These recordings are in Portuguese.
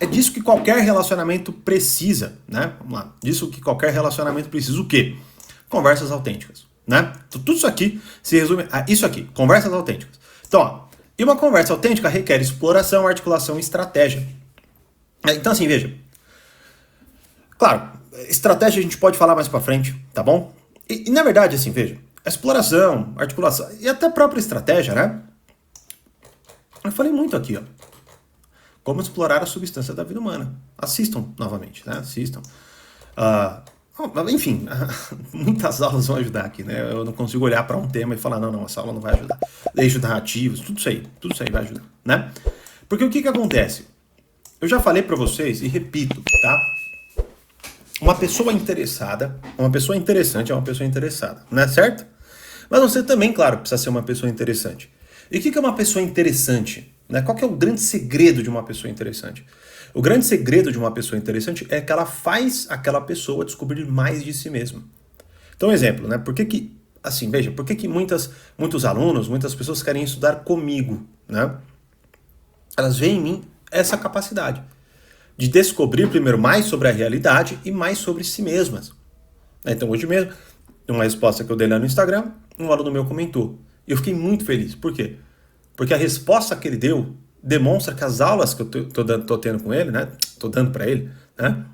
É disso que qualquer relacionamento precisa, né? Vamos lá. Disso que qualquer relacionamento precisa. O quê? Conversas autênticas, né? Então, tudo isso aqui se resume a isso aqui, conversas autênticas. Então, ó, e uma conversa autêntica requer exploração, articulação e estratégia. Então, assim, veja. Claro, estratégia a gente pode falar mais pra frente, tá bom? E na verdade, assim, veja, a exploração, articulação e até a própria estratégia, né? Eu falei muito aqui, ó. Como explorar a substância da vida humana. Assistam novamente, né? Assistam. Enfim, muitas aulas vão ajudar aqui, né? Eu não consigo olhar para um tema e falar, não, essa aula não vai ajudar. Eixos narrativos, tudo isso aí vai ajudar, né? Porque o que acontece? Eu já falei para vocês e repito, tá? Uma pessoa interessada, uma pessoa interessante é uma pessoa interessada, não é certo? Mas você também, claro, precisa ser uma pessoa interessante. E o que é uma pessoa interessante? Né? Qual que é o grande segredo de uma pessoa interessante? O grande segredo de uma pessoa interessante é que ela faz aquela pessoa descobrir mais de si mesma. Então, exemplo, né? Por que assim, veja, por que muitos alunos, muitas pessoas querem estudar comigo, né? Elas veem em mim essa capacidade de descobrir primeiro mais sobre a realidade e mais sobre si mesmas. Então, hoje mesmo, uma resposta que eu dei lá no Instagram, um aluno meu comentou. E eu fiquei muito feliz. Por quê? Porque a resposta que ele deu demonstra que as aulas que eu tô tendo com ele, né? Tô dando para ele, né?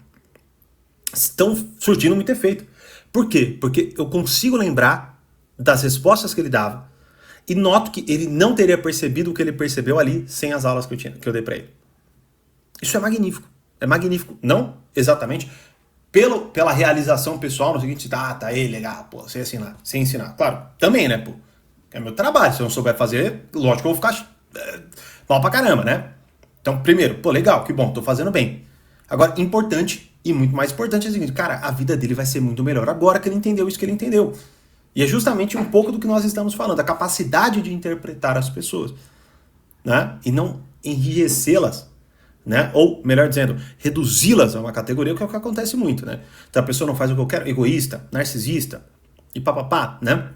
Estão surtindo muito efeito. Por quê? Porque eu consigo lembrar das respostas que ele dava e noto que ele não teria percebido o que ele percebeu ali sem as aulas que eu dei para ele. Isso é magnífico. É magnífico. Não exatamente pela realização pessoal, no seguinte, tá aí, legal, pô, sem ensinar. Claro, também, né, pô. É meu trabalho. Se eu não souber fazer, lógico que eu vou ficar mal pra caramba, né? Então, primeiro, pô, legal, que bom, tô fazendo bem. Agora, importante, e muito mais importante é o seguinte, cara, a vida dele vai ser muito melhor agora que ele entendeu isso que ele entendeu. E é justamente um pouco do que nós estamos falando, a capacidade de interpretar as pessoas, né? E não enrijecê-las, né? Ou, melhor dizendo, reduzi-las a uma categoria, que é o que acontece muito, né? Então a pessoa não faz o que eu quero, egoísta, narcisista, e papapá, né?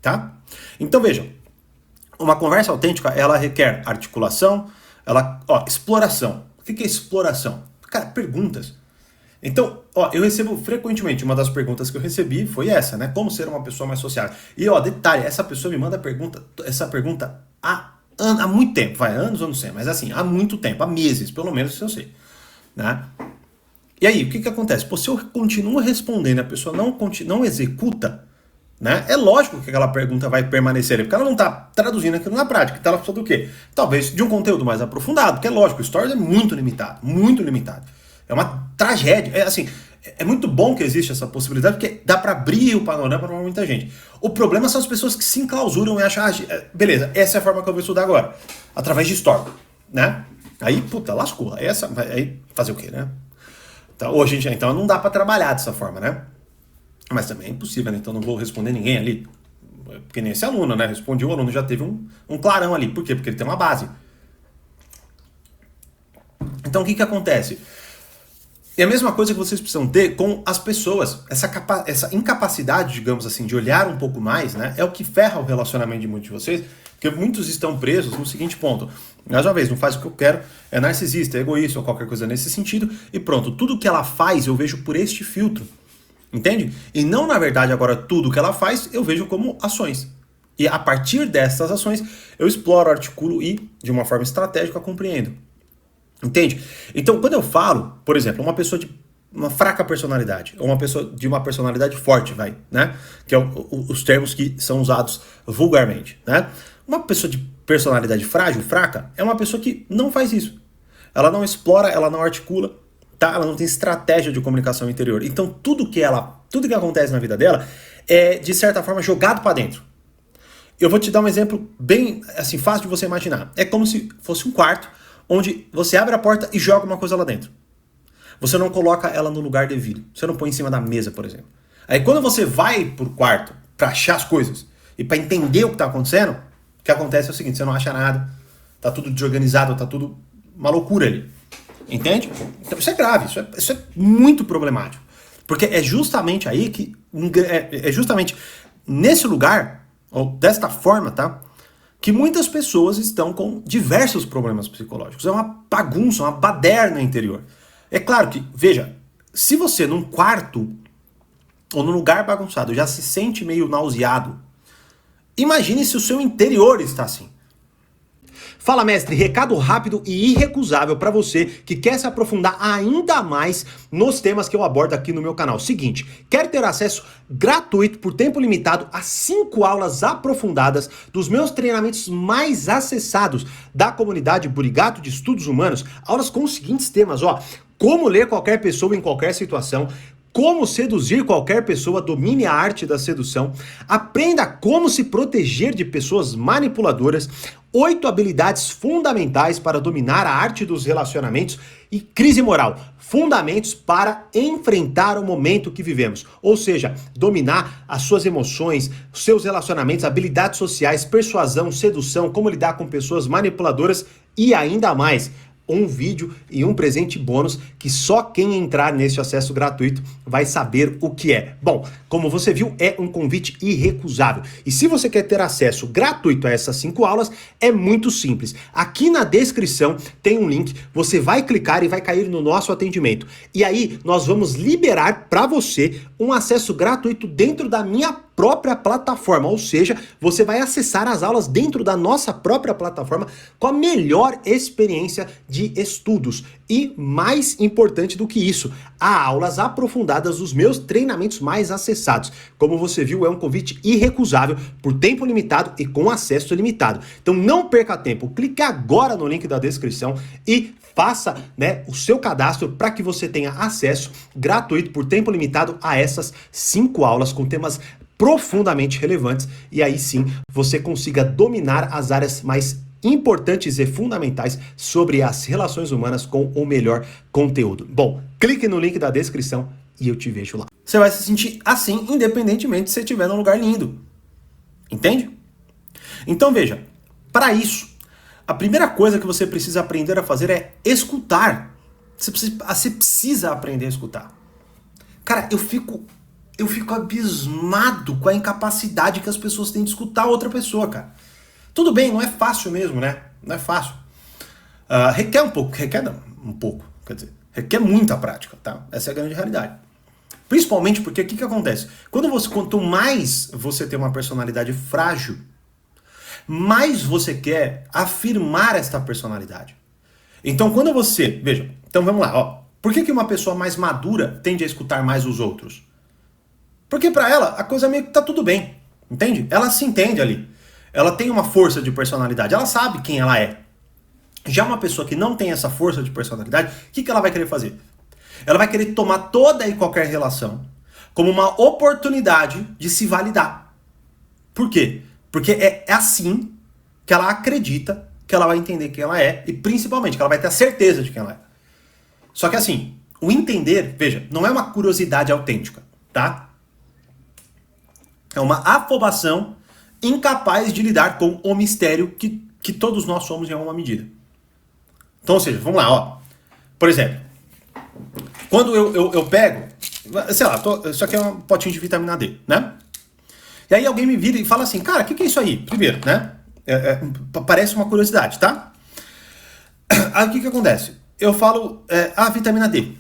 Tá? Então vejam, uma conversa autêntica, ela requer articulação, exploração. O que é exploração? Cara, perguntas. Então, eu recebo frequentemente, uma das perguntas que eu recebi foi essa, né? Como ser uma pessoa mais sociável? E, detalhe, essa pessoa me manda essa pergunta há muito tempo, anos eu não sei, mas assim, há muito tempo, há meses, pelo menos isso eu sei, né? E aí, o que acontece? Pô, se eu continuo respondendo, a pessoa não executa, né? É lógico que aquela pergunta vai permanecer ali, porque ela não está traduzindo aquilo na prática, então ela precisa do quê? Talvez de um conteúdo mais aprofundado, porque é lógico, o Stories é muito limitado, muito limitado. É uma tragédia, é muito bom que existe essa possibilidade, porque dá para abrir o panorama para muita gente. O problema são as pessoas que se enclausuram e acham, beleza, essa é a forma que eu vou estudar agora, através de Story, né? Aí, puta, lascou. Aí fazer o quê, né? Então não dá para trabalhar dessa forma, né? Mas também é impossível, né? Então não vou responder ninguém ali. Porque nem esse aluno, né? Respondi, o aluno já teve um clarão ali. Por quê? Porque ele tem uma base. Então o que acontece? É a mesma coisa que vocês precisam ter com as pessoas. Essa incapacidade, digamos assim, de olhar um pouco mais, né? É o que ferra o relacionamento de muitos de vocês. Porque muitos estão presos no seguinte ponto. Mais uma vez, não faz o que eu quero, é narcisista, é egoísta ou qualquer coisa nesse sentido. E pronto, tudo que ela faz eu vejo por este filtro. Entende? E não, na verdade, agora tudo que ela faz eu vejo como ações. E a partir dessas ações eu exploro, articulo e, de uma forma estratégica, compreendo. Entende? Então, quando eu falo, por exemplo, uma pessoa de uma fraca personalidade, ou uma pessoa de uma personalidade forte, né? Que é os termos que são usados vulgarmente, né? Uma pessoa de personalidade frágil, fraca, é uma pessoa que não faz isso. Ela não explora, ela não articula, tá? Ela não tem estratégia de comunicação interior. Então, tudo que acontece na vida dela é, de certa forma, jogado para dentro. Eu vou te dar um exemplo bem, assim, fácil de você imaginar. É como se fosse um quarto onde você abre a porta e joga uma coisa lá dentro. Você não coloca ela no lugar devido. Você não põe em cima da mesa, por exemplo. Aí quando você vai pro quarto para achar as coisas e para entender o que tá acontecendo, o que acontece é o seguinte, você não acha nada, tá tudo desorganizado, tá tudo uma loucura ali. Entende? Então isso é grave, isso é muito problemático. Porque é justamente aí que... É justamente nesse lugar, ou desta forma, tá? que muitas pessoas estão com diversos problemas psicológicos. É uma bagunça, uma baderna interior. É claro que, veja, se você num quarto ou num lugar bagunçado já se sente meio nauseado, imagine se o seu interior está assim. Fala, mestre, recado rápido e irrecusável para você que quer se aprofundar ainda mais nos temas que eu abordo aqui no meu canal. Seguinte, quer ter acesso gratuito por tempo limitado a 5 aulas aprofundadas dos meus treinamentos mais acessados da comunidade Burigato de Estudos Humanos, aulas com os seguintes temas, ó: como ler qualquer pessoa em qualquer situação, como seduzir qualquer pessoa, domine a arte da sedução, aprenda como se proteger de pessoas manipuladoras, 8 habilidades fundamentais para dominar a arte dos relacionamentos e crise moral, fundamentos para enfrentar o momento que vivemos. Ou seja, dominar as suas emoções, seus relacionamentos, habilidades sociais, persuasão, sedução, como lidar com pessoas manipuladoras e ainda mais. Um vídeo e um presente bônus que só quem entrar nesse acesso gratuito vai saber o que é. Bom, como você viu, é um convite irrecusável. E se você quer ter acesso gratuito a essas 5 aulas, é muito simples. Aqui na descrição tem um link, você vai clicar e vai cair no nosso atendimento. E aí nós vamos liberar para você um acesso gratuito dentro da minha própria plataforma, ou seja, você vai acessar as aulas dentro da nossa própria plataforma com a melhor experiência de estudos. E mais importante do que isso, há aulas aprofundadas dos meus treinamentos mais acessados. Como você viu, é um convite irrecusável, por tempo limitado e com acesso limitado. Então não perca tempo, clique agora no link da descrição e faça, o seu cadastro para que você tenha acesso gratuito por tempo limitado a essas 5 aulas com temas profundamente relevantes, e aí sim você consiga dominar as áreas mais importantes e fundamentais sobre as relações humanas com o melhor conteúdo. Bom, clique no link da descrição e eu te vejo lá. Você vai se sentir assim independentemente se você estiver num lugar lindo. Entende? Então veja, para isso, a primeira coisa que você precisa aprender a fazer é escutar. Você precisa aprender a escutar. Cara, eu fico abismado com a incapacidade que as pessoas têm de escutar outra pessoa, cara. Tudo bem, não é fácil mesmo, né? Não é fácil. Requer muita prática, tá? Essa é a grande realidade. Principalmente porque o que acontece? Quanto mais você tem uma personalidade frágil, mais você quer afirmar esta personalidade. Então veja, então vamos lá, ó. Por que uma pessoa mais madura tende a escutar mais os outros? Porque pra ela a coisa meio que tá tudo bem, entende? Ela se entende ali. Ela tem uma força de personalidade, ela sabe quem ela é. Já uma pessoa que não tem essa força de personalidade, o que ela vai querer fazer? Ela vai querer tomar toda e qualquer relação como uma oportunidade de se validar. Por quê? Porque é assim que ela acredita que ela vai entender quem ela é e principalmente que ela vai ter a certeza de quem ela é. Só que assim, o entender, veja, não é uma curiosidade autêntica, tá? É uma afobação incapaz de lidar com o mistério que todos nós somos em alguma medida. Então, ou seja, vamos lá, ó. Por exemplo, quando eu pego, sei lá, isso aqui é um potinho de vitamina D, né? E aí alguém me vira e fala assim, cara, o que é isso aí? Primeiro, né? Parece uma curiosidade, tá? Aí o que acontece? Eu falo, vitamina D,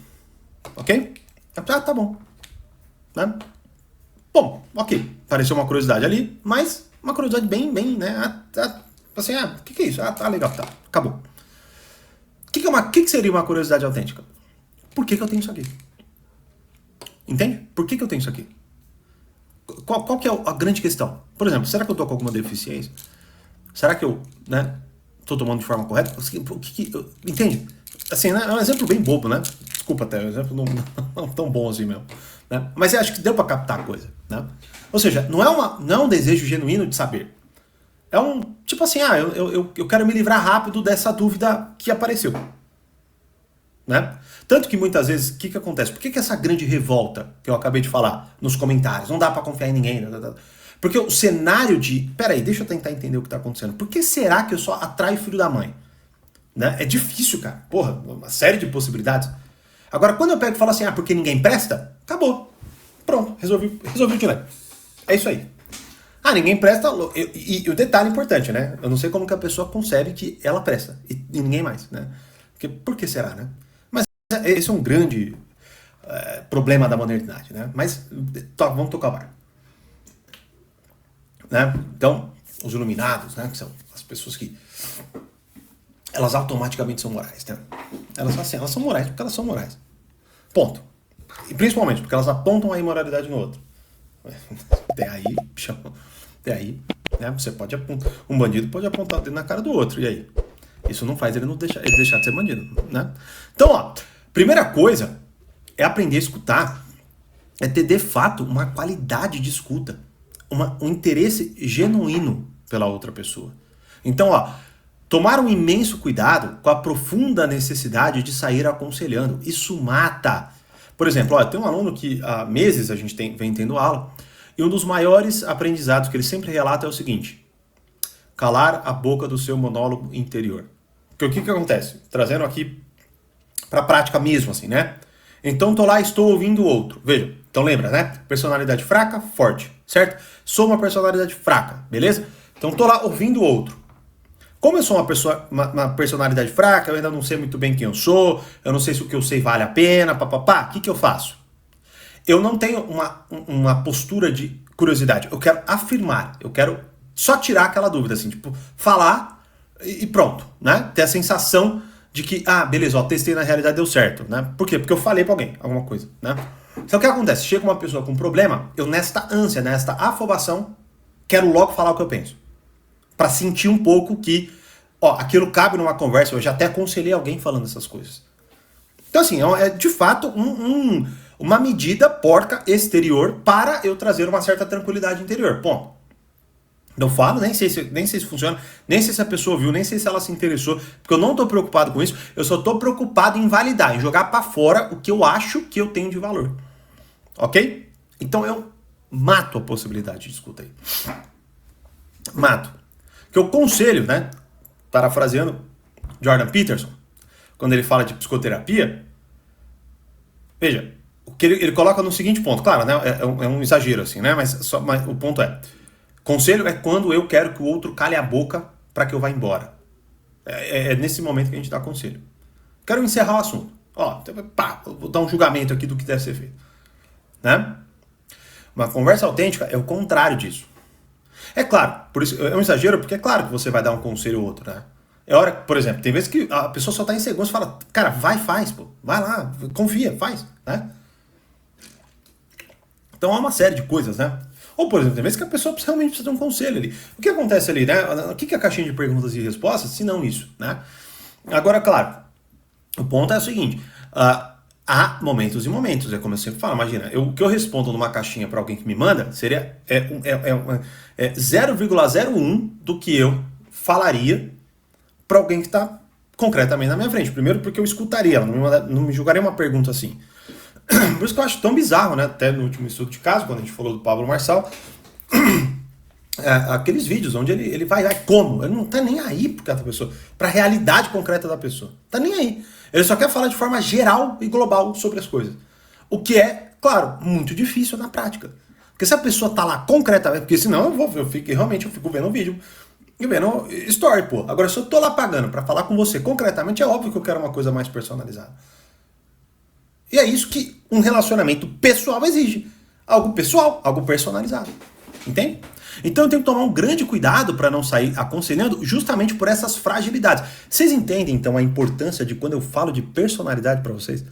ok? Tá bom, né? Bom, ok, pareceu uma curiosidade ali, mas uma curiosidade bem, né? Assim, o que é isso? Tá legal, tá, acabou. O que seria uma curiosidade autêntica? Por que eu tenho isso aqui? Entende? Por que eu tenho isso aqui? Qual que é a grande questão? Por exemplo, será que eu tô com alguma deficiência? Será que eu, tô tomando de forma correta? Entende? Assim, né? É um exemplo bem bobo, né? Desculpa até, é um exemplo não tão bom assim mesmo. Né? Mas eu acho que deu pra captar a coisa, né? Ou seja, não é um desejo genuíno de saber. É um, tipo assim, eu quero me livrar rápido dessa dúvida que apareceu. Né? Tanto que muitas vezes, o que acontece? Por que essa grande revolta que eu acabei de falar nos comentários? Não dá pra confiar em ninguém. Porque o cenário de... Peraí, deixa eu tentar entender o que tá acontecendo. Por que será que eu só atraio filho da mãe? Né? É difícil, cara. Porra, uma série de possibilidades. Agora, quando eu pego e falo assim, porque ninguém presta, acabou. Pronto, resolvi o dilema. É isso aí. Ah, ninguém presta. E o detalhe importante, né? Eu não sei como que a pessoa concebe que ela presta e ninguém mais, né? Porque, por que será, né? Mas esse é um grande problema da modernidade, né? Mas vamos tocar o barco. Né? Então, os iluminados, né? Que são as pessoas que elas automaticamente são morais, né? Elas são morais porque elas são morais. Ponto. E principalmente porque elas apontam a imoralidade no outro. Até aí, né? Você pode apontar. Um bandido pode apontar o dedo na cara do outro. E aí? Isso não faz ele deixar de ser bandido, né? Então, ó, primeira coisa é aprender a escutar, é ter de fato uma qualidade de escuta, um interesse genuíno pela outra pessoa. Então, ó, tomar um imenso cuidado com a profunda necessidade de sair aconselhando. Isso mata. Por exemplo, ó, tem um aluno que há meses a gente vem tendo aula, e um dos maiores aprendizados que ele sempre relata é o seguinte: calar a boca do seu monólogo interior. Porque o que acontece? Trazendo aqui para a prática mesmo, assim, né? Então tô lá, estou ouvindo o outro. Veja, então lembra, né? Personalidade fraca, forte, certo? Sou uma personalidade fraca, beleza? Então tô lá ouvindo o outro. Como eu sou uma personalidade fraca, eu ainda não sei muito bem quem eu sou, eu não sei se o que eu sei vale a pena, papapá, o que eu faço? Eu não tenho uma postura de curiosidade, eu quero afirmar, eu quero só tirar aquela dúvida, assim, tipo, falar e pronto, né? Ter a sensação de que, beleza, ó, testei na realidade, deu certo, né? Por quê? Porque eu falei pra alguém alguma coisa, né? Então o que acontece? Chega uma pessoa com um problema, eu nesta ânsia, nesta afobação, quero logo falar o que eu penso. Pra sentir um pouco que, ó, aquilo cabe numa conversa, eu já até aconselhei alguém falando essas coisas. Então assim, é de fato uma medida porca exterior para eu trazer uma certa tranquilidade interior, ponto. Não falo, nem sei se funciona, nem sei se a pessoa viu, nem sei se ela se interessou, porque eu não estou preocupado com isso, eu só estou preocupado em validar, em jogar para fora o que eu acho que eu tenho de valor. Ok? Então eu mato a possibilidade de escuta aí. Mato. Que eu conselho, né? Parafraseando Jordan Peterson, quando ele fala de psicoterapia, veja, o que ele coloca no seguinte ponto, claro, né? É um exagero assim, né? Mas o ponto é: conselho é quando eu quero que o outro cale a boca para que eu vá embora. É nesse momento que a gente dá conselho. Quero encerrar o assunto. Ó, vou dar um julgamento aqui do que deve ser feito. Né? Uma conversa autêntica é o contrário disso. É claro, por isso é um exagero, porque é claro que você vai dar um conselho ou outro, né? É hora, por exemplo, tem vezes que a pessoa só tá insegurança e fala, cara, faz, pô. Vai lá, confia, faz, né? Então há uma série de coisas, né? Ou, por exemplo, tem vezes que a pessoa realmente precisa de um conselho ali. O que acontece ali, né? O que é a caixinha de perguntas e respostas, se não isso, né? Agora, claro, o ponto é o seguinte, há momentos e momentos, é como eu sempre falo, imagina, o que eu respondo numa caixinha para alguém que me manda seria 0,01 do que eu falaria para alguém que está concretamente na minha frente. Primeiro porque eu escutaria, ela não me julgaria uma pergunta assim. Por isso que eu acho tão bizarro, né? Até no último estudo de caso, quando a gente falou do Pablo Marçal, aqueles vídeos onde ele vai como? Ele não tá nem aí para cada pessoa, para a realidade concreta da pessoa. Tá nem aí. Ele só quer falar de forma geral e global sobre as coisas. O que é, claro, muito difícil na prática. Porque se a pessoa tá lá concretamente, porque senão eu fico vendo o vídeo e vendo story, pô. Agora, se eu tô lá pagando para falar com você concretamente, é óbvio que eu quero uma coisa mais personalizada. E é isso que um relacionamento pessoal exige. Algo pessoal, algo personalizado. Entende? Então eu tenho que tomar um grande cuidado para não sair aconselhando justamente por essas fragilidades. Vocês entendem, então, a importância de quando eu falo de personalidade para vocês?